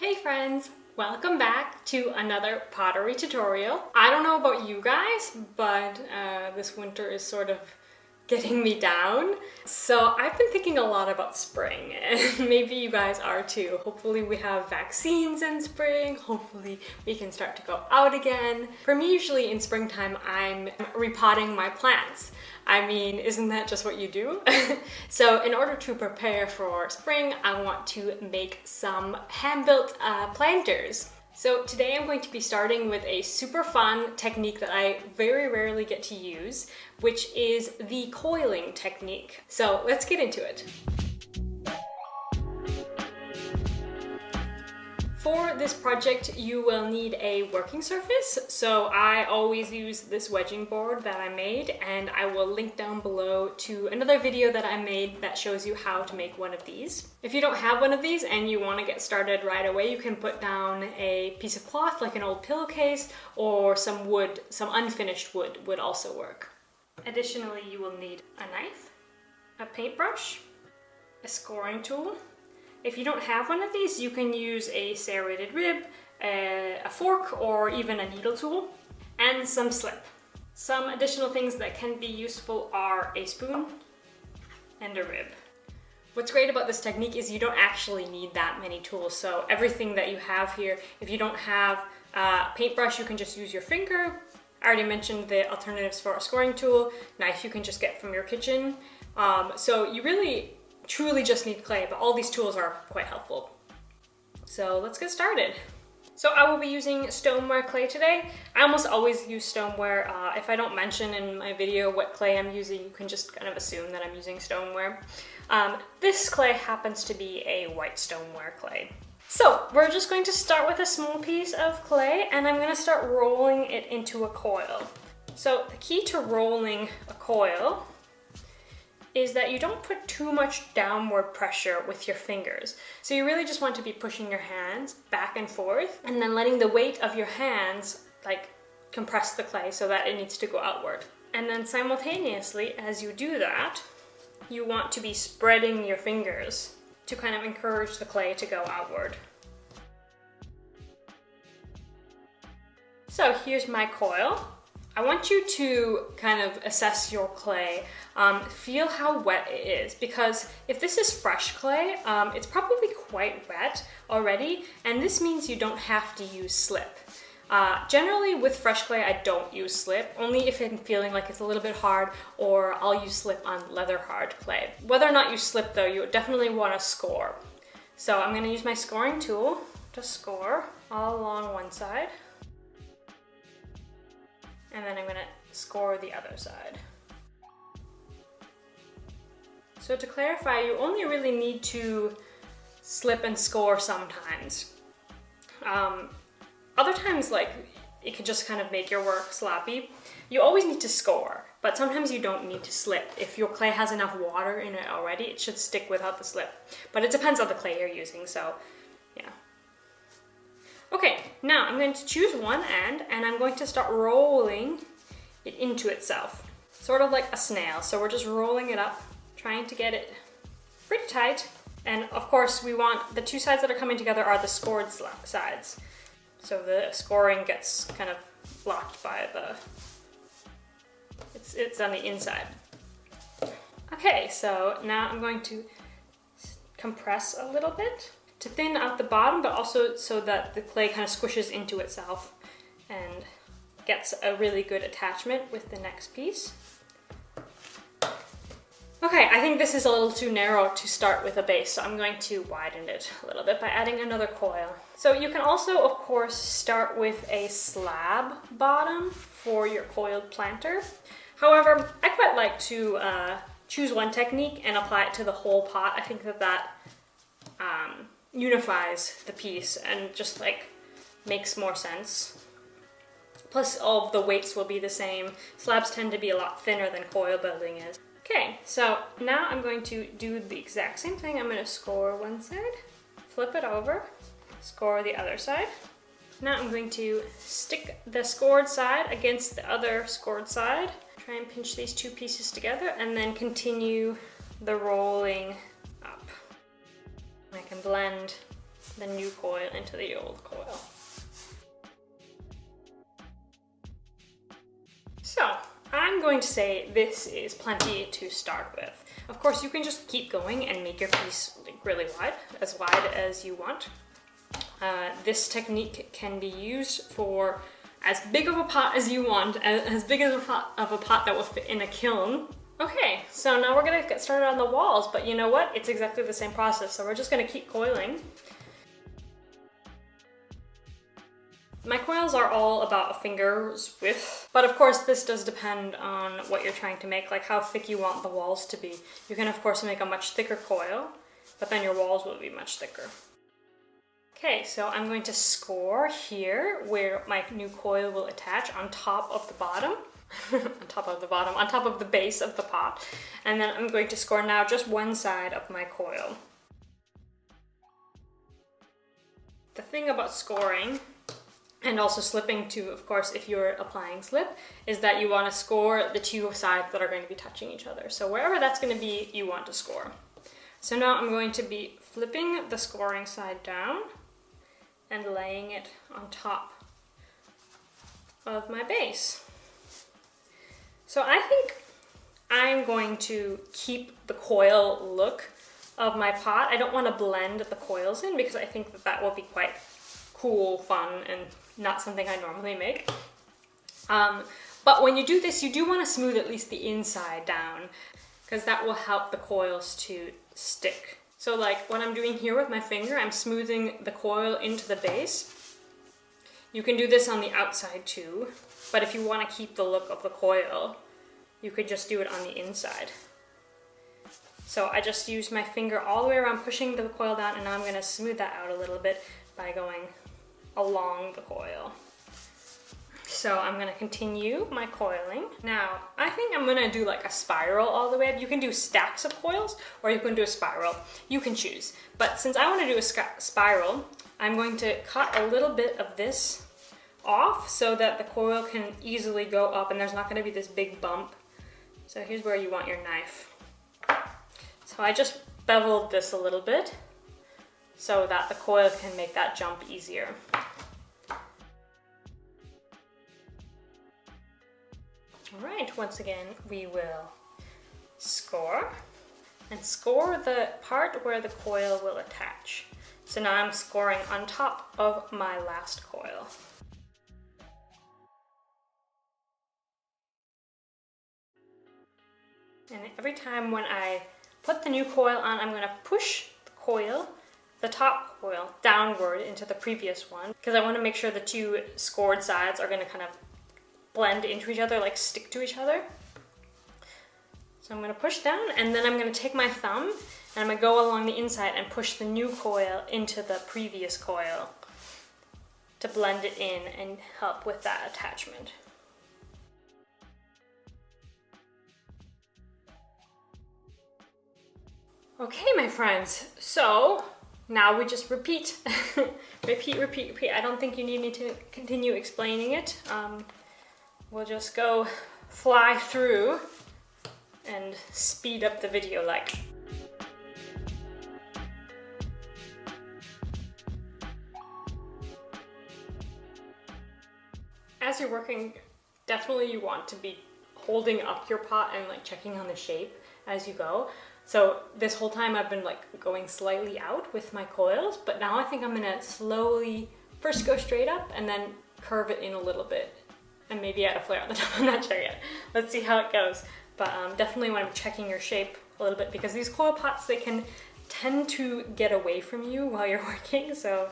Hey friends, welcome back to another pottery tutorial. I don't know about you guys, but this winter is sort of getting me down. So I've been thinking a lot about spring, and maybe you guys are too. Hopefully we have vaccines in spring, hopefully we can start to go out again. For me, usually in springtime, I'm repotting my plants. I mean, isn't that just what you do? So in order to prepare for spring, I want to make some hand-built planters. So today I'm going to be starting with a super fun technique that I very rarely get to use, which is the coiling technique. So let's get into it. For this project, you will need a working surface. So I always use this wedging board that I made, and I will link down below to another video that I made that shows you how to make one of these. If you don't have one of these and you want to get started right away, you can put down a piece of cloth like an old pillowcase, or some wood, some unfinished wood would also work. Additionally, you will need a knife, a paintbrush, a scoring tool. If you don't have one of these, you can use a serrated rib, a fork, or even a needle tool, and some slip. Some additional things that can be useful are a spoon and a rib. What's great about this technique is you don't actually need that many tools. So everything that you have here, if you don't have a paintbrush, you can just use your finger. I already mentioned the alternatives for a scoring tool. Knife you can just get from your kitchen. So you really truly just need clay, but all these tools are quite helpful. So let's get started. So I will be using stoneware clay today. I almost always use stoneware. If I don't mention in my video what clay I'm using, you can just kind of assume that I'm using stoneware. This clay happens to be a white stoneware clay. So we're just going to start with a small piece of clay, and I'm going to start rolling it into a coil. So the key to rolling a coil is that you don't put too much downward pressure with your fingers. So you really just want to be pushing your hands back and forth, and then letting the weight of your hands like compress the clay so that it needs to go outward. And then simultaneously, as you do that, you want to be spreading your fingers to kind of encourage the clay to go outward. So here's my coil. I want you to kind of assess your clay, feel how wet it is, because if this is fresh clay, it's probably quite wet already, and this means you don't have to use slip. Generally with fresh clay, I don't use slip, only if I'm feeling like it's a little bit hard, or I'll use slip on leather hard clay. Whether or not you slip though, you definitely want to score. So I'm going to use my scoring tool to score all along one side. And then I'm going to score the other side. So to clarify, you only really need to slip and score sometimes. Other times, like, it could just kind of make your work sloppy. You always need to score, but sometimes you don't need to slip. If your clay has enough water in it already, it should stick without the slip. But it depends on the clay you're using, so yeah. Okay, now I'm going to choose one end, and I'm going to start rolling it into itself. Sort of like a snail. So we're just rolling it up, trying to get it pretty tight. And of course we want the two sides that are coming together are the scored sides. So the scoring gets kind of blocked by the, it's on the inside. Okay, so now I'm going to compress a little bit to thin out the bottom, but also so that the clay kind of squishes into itself and gets a really good attachment with the next piece. Okay, I think this is a little too narrow to start with a base, so I'm going to widen it a little bit by adding another coil. So you can also, of course, start with a slab bottom for your coiled planter. However, I quite like to choose one technique and apply it to the whole pot. I think that unifies the piece and just like makes more sense. Plus all of the weights will be the same. Slabs tend to be a lot thinner than coil building is. Okay, so now I'm going to do the exact same thing. I'm going to score one side, flip it over, score the other side. Now I'm going to stick the scored side against the other scored side. Try and pinch these two pieces together and then continue the rolling up. I can blend the new coil into the old coil. So I'm going to say this is plenty to start with. Of course, you can just keep going and make your piece really wide as you want. This technique can be used for as big of a pot as you want, as big as of a pot that will fit in a kiln. Okay, so now we're gonna get started on the walls, but you know what? It's exactly the same process, so we're just gonna keep coiling. My coils are all about a finger's width, but of course this does depend on what you're trying to make, like how thick you want the walls to be. You can of course make a much thicker coil, but then your walls will be much thicker. Okay, so I'm going to score here where my new coil will attach on top of the bottom, on top of the base of the pot. And then I'm going to score now just one side of my coil. The thing about scoring, and also slipping too, of course, if you're applying slip, is that you want to score the two sides that are going to be touching each other. So wherever that's going to be, you want to score. So now I'm going to be flipping the scoring side down and laying it on top of my base. So I think I'm going to keep the coil look of my pot. I don't want to blend the coils in because I think that that will be quite cool, fun, and not something I normally make. But when you do this, you do want to smooth at least the inside down because that will help the coils to stick. So like what I'm doing here with my finger, I'm smoothing the coil into the base. You can do this on the outside too, but if you want to keep the look of the coil, you could just do it on the inside. So I just use my finger all the way around, pushing the coil down, and now I'm going to smooth that out a little bit by going along the coil. So I'm gonna continue my coiling. Now, I think I'm gonna do like a spiral all the way up. You can do stacks of coils or you can do a spiral. You can choose. But since I wanna do a spiral, I'm going to cut a little bit of this off so that the coil can easily go up and there's not gonna be this big bump. So here's where you want your knife. So I just beveled this a little bit so that the coil can make that jump easier. All right, once again, we will score and score the part where the coil will attach. So now I'm scoring on top of my last coil. And every time when I put the new coil on, I'm gonna push the coil, the top coil, downward into the previous one, because I wanna make sure the two scored sides are gonna kind of blend into each other, like stick to each other. So I'm gonna push down and then I'm gonna take my thumb and I'm gonna go along the inside and push the new coil into the previous coil to blend it in and help with that attachment. Okay, my friends, so now we just repeat, repeat. I don't think you need me to continue explaining it. We'll just go fly through and speed up the video like. As you're working, definitely you want to be holding up your pot and like checking on the shape as you go. So this whole time I've been like going slightly out with my coils, but now I think I'm gonna slowly first go straight up and then curve it in a little bit. And maybe add a flare on the top, I'm not sure yet. Let's see how it goes. But definitely when I'm checking your shape a little bit, because these coil pots, they can tend to get away from you while you're working. So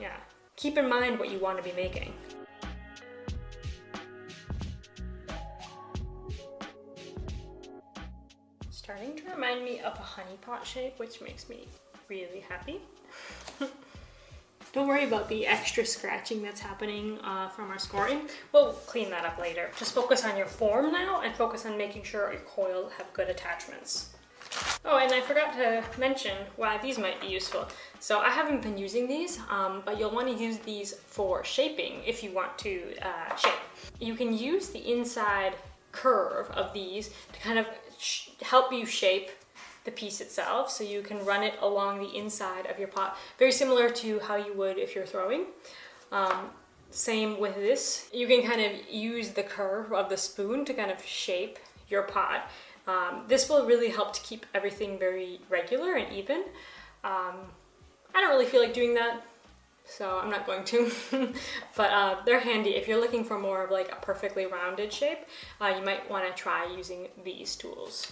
yeah, keep in mind what you want to be making. Starting to remind me of a honey pot shape, which makes me really happy. Don't worry about the extra scratching that's happening from our scoring. We'll clean that up later. Just focus on your form now and focus on making sure your coil have good attachments. Oh, and I forgot to mention why these might be useful. So I haven't been using these, but you'll want to use these for shaping if you want to shape. You can use the inside curve of these to kind of help you shape the piece itself, so you can run it along the inside of your pot, very similar to how you would if you're throwing. Same with this. You can kind of use the curve of the spoon to kind of shape your pot. This will really help to keep everything very regular and even. I don't really feel like doing that, so I'm not going to. But they're handy if you're looking for more of like a perfectly rounded shape. You might want to try using these tools.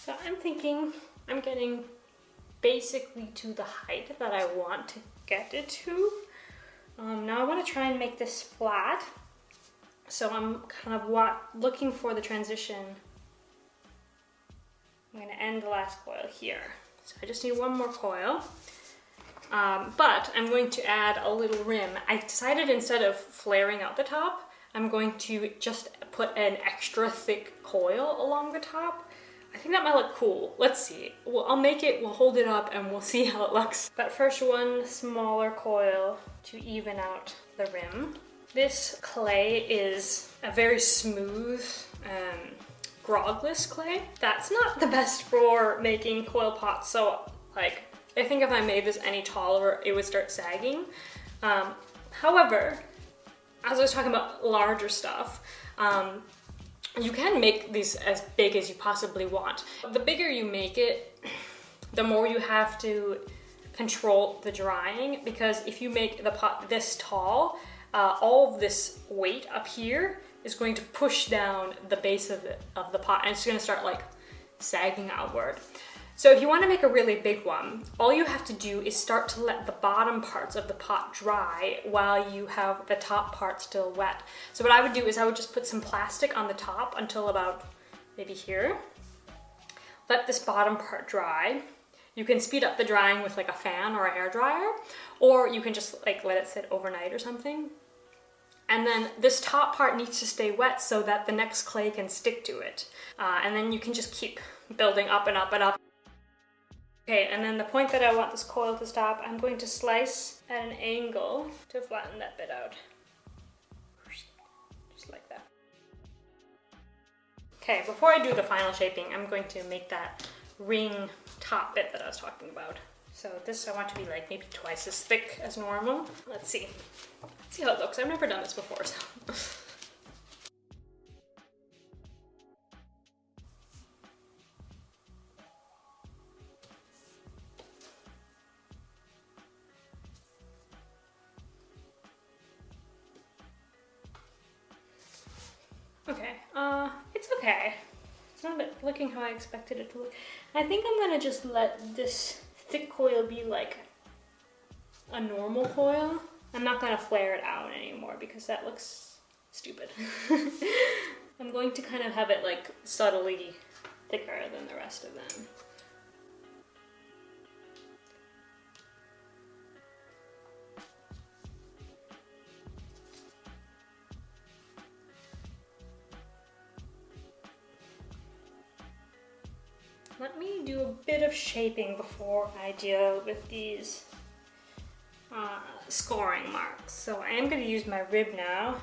So I'm thinking I'm getting basically to the height that I want to get it to. Now I want to try and make this flat. So I'm kind of looking for the transition. I'm going to end the last coil here. So I just need one more coil. But I'm going to add a little rim. I decided instead of flaring out the top, I'm going to just put an extra thick coil along the top. I think that might look cool. Let's see. Well, I'll make it, we'll hold it up and we'll see how it looks. But first, one smaller coil to even out the rim. This clay is a very smooth, grogless clay. That's not the best for making coil pots. So like, I think if I made this any taller, it would start sagging. However, as I was talking about larger stuff, you can make these as big as you possibly want. The bigger you make it, the more you have to control the drying, because if you make the pot this tall, all of this weight up here is going to push down the base of the pot, and it's going to start like sagging outward. So if you want to make a really big one, all you have to do is start to let the bottom parts of the pot dry while you have the top part still wet. So what I would do is I would just put some plastic on the top until about maybe here. Let this bottom part dry. You can speed up the drying with like a fan or a hair dryer, or you can just like let it sit overnight or something. And then this top part needs to stay wet so that the next clay can stick to it. And then you can just keep building up and up and up. Okay, and then the point that I want this coil to stop, I'm going to slice at an angle to flatten that bit out. Just like that. Okay, before I do the final shaping, I'm going to make that ring top bit that I was talking about. So this I want to be like maybe twice as thick as normal. Let's see. Let's see how it looks. I've never done this before, so. Okay, it's okay. It's not looking how I expected it to look. I think I'm gonna just let this thick coil be like a normal coil. I'm not gonna flare it out anymore because that looks stupid. I'm going to kind of have it like subtly thicker than the rest of them. Let me do a bit of shaping before I deal with these scoring marks. So I am going to use my rib now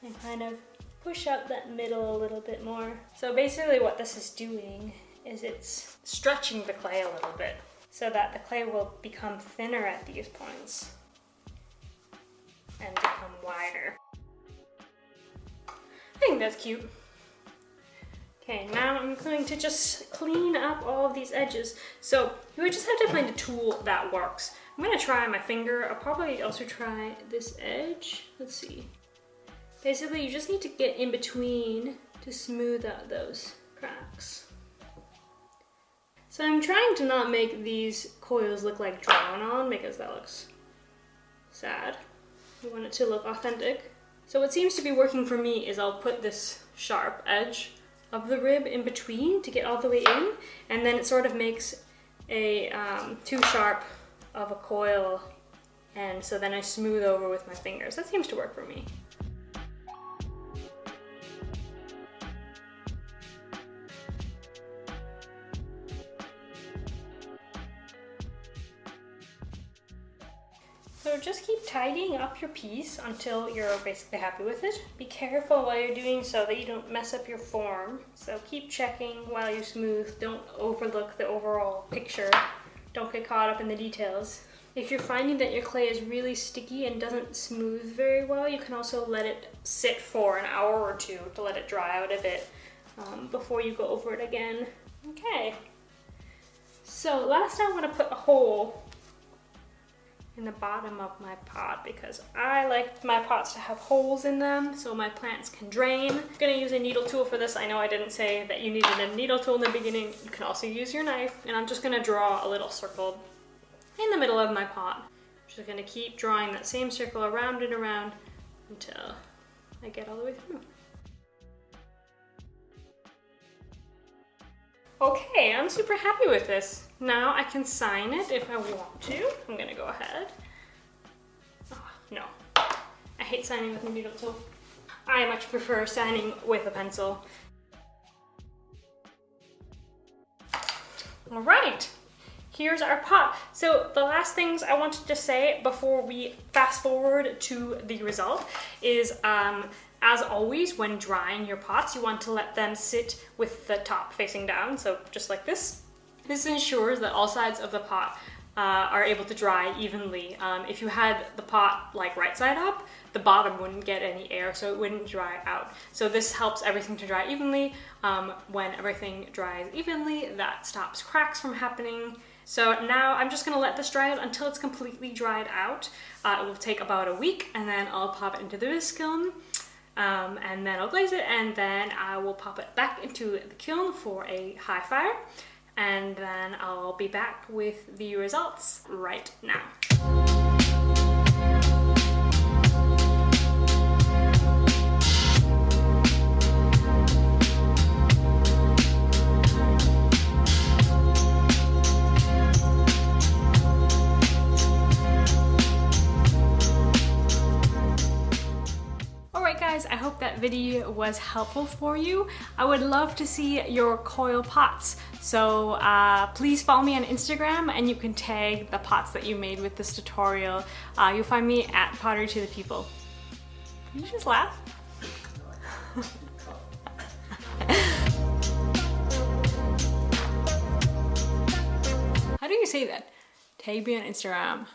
and kind of push out that middle a little bit more. So basically what this is doing is it's stretching the clay a little bit so that the clay will become thinner at these points and become wider. I think that's cute. Okay, now I'm going to just clean up all of these edges. So you would just have to find a tool that works. I'm gonna try my finger. I'll probably also try this edge. Let's see. Basically, you just need to get in between to smooth out those cracks. So I'm trying to not make these coils look like drawn on because that looks sad. I want it to look authentic. So what seems to be working for me is I'll put this sharp edge of the rib in between to get all the way in, and then it sort of makes a too sharp of a coil, and so then I smooth over with my fingers. That seems to work for me. tidying up your piece until you're basically happy with it. Be careful while you're doing so that you don't mess up your form. So keep checking while you smooth. Don't overlook the overall picture. Don't get caught up in the details. If you're finding that your clay is really sticky and doesn't smooth very well, you can also let it sit for an hour or two to let it dry out a bit before you go over it again. Okay. So last I want to put a hole in the bottom of my pot because I like my pots to have holes in them so my plants can drain. I'm gonna use a needle tool for this. I know I didn't say that you needed a needle tool in the beginning. You can also use your knife, and I'm just gonna draw a little circle in the middle of my pot. I'm just gonna keep drawing that same circle around and around until I get all the way through. Okay, I'm super happy with this. Now I can sign it if I want to. I'm gonna go ahead. Oh, no, I hate signing with a needle tool. I much prefer signing with a pencil. All right, here's our pot. So the last things I wanted to say before we fast forward to the result is as always, when drying your pots, you want to let them sit with the top facing down, so just like this. This ensures that all sides of the pot are able to dry evenly. If you had the pot like right side up, the bottom wouldn't get any air, so it wouldn't dry out. So this helps everything to dry evenly. When everything dries evenly, that stops cracks from happening. So now I'm just gonna let this dry out until it's completely dried out. It will take about a week, and then I'll pop it into the whisk kiln. And then I'll glaze it, and then I will pop it back into the kiln for a high fire, and then I'll be back with the results right now. Guys, I hope that video was helpful for you. I would love to see your coil pots, so please follow me on Instagram and you can tag the pots that you made with this tutorial. You'll find me at Pottery to the People. Did you just laugh? How do you say that? Tag me on Instagram.